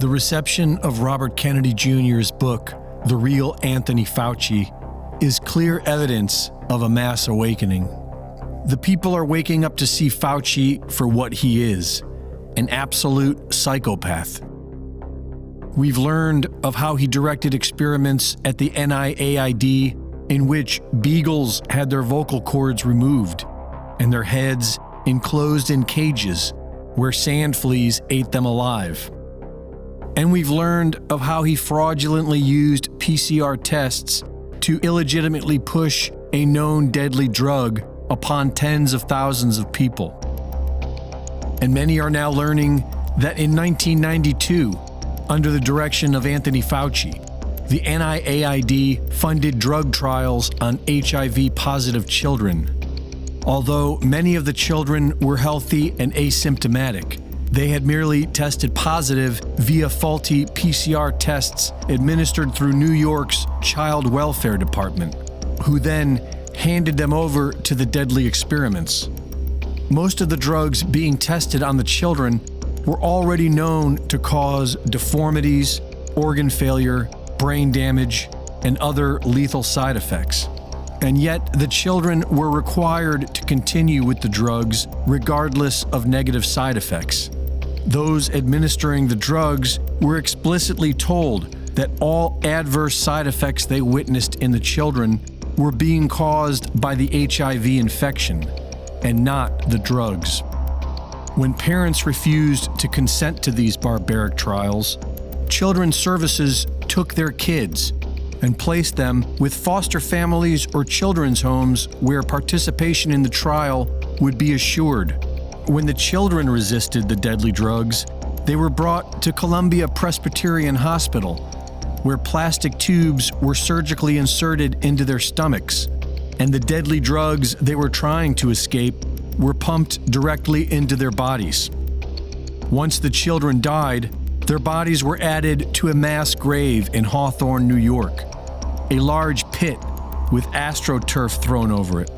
The reception of Robert Kennedy Jr.'s book, The Real Anthony Fauci, is clear evidence of a mass awakening. The people are waking up to see Fauci for what he is, an absolute psychopath. We've learned of how he directed experiments at the NIAID in which beagles had their vocal cords removed and their heads enclosed in cages where sand fleas ate them alive. And we've learned of how he fraudulently used PCR tests to illegitimately push a known deadly drug upon tens of thousands of people. And many are now learning that in 1992, under the direction of Anthony Fauci, the NIAID funded drug trials on HIV-positive children. Although many of the children were healthy and asymptomatic, they had merely tested positive via faulty PCR tests administered through New York's Child Welfare Department, who then handed them over to the deadly experiments. Most of the drugs being tested on the children were already known to cause deformities, organ failure, brain damage, and other lethal side effects. And yet, the children were required to continue with the drugs regardless of negative side effects. Those administering the drugs were explicitly told that all adverse side effects they witnessed in the children were being caused by the HIV infection and not the drugs. When parents refused to consent to these barbaric trials, Children's Services took their kids and placed them with foster families or children's homes where participation in the trial would be assured. When the children resisted the deadly drugs, they were brought to Columbia Presbyterian Hospital, where plastic tubes were surgically inserted into their stomachs, and the deadly drugs they were trying to escape were pumped directly into their bodies. Once the children died, their bodies were added to a mass grave in Hawthorne, New York, a large pit with AstroTurf thrown over it.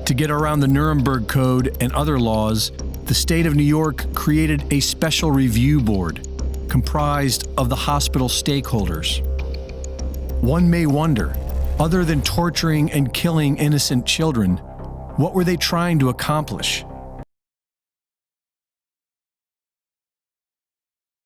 To get around the Nuremberg Code and other laws, the state of New York created a special review board comprised of the hospital stakeholders. One may wonder, other than torturing and killing innocent children, what were they trying to accomplish?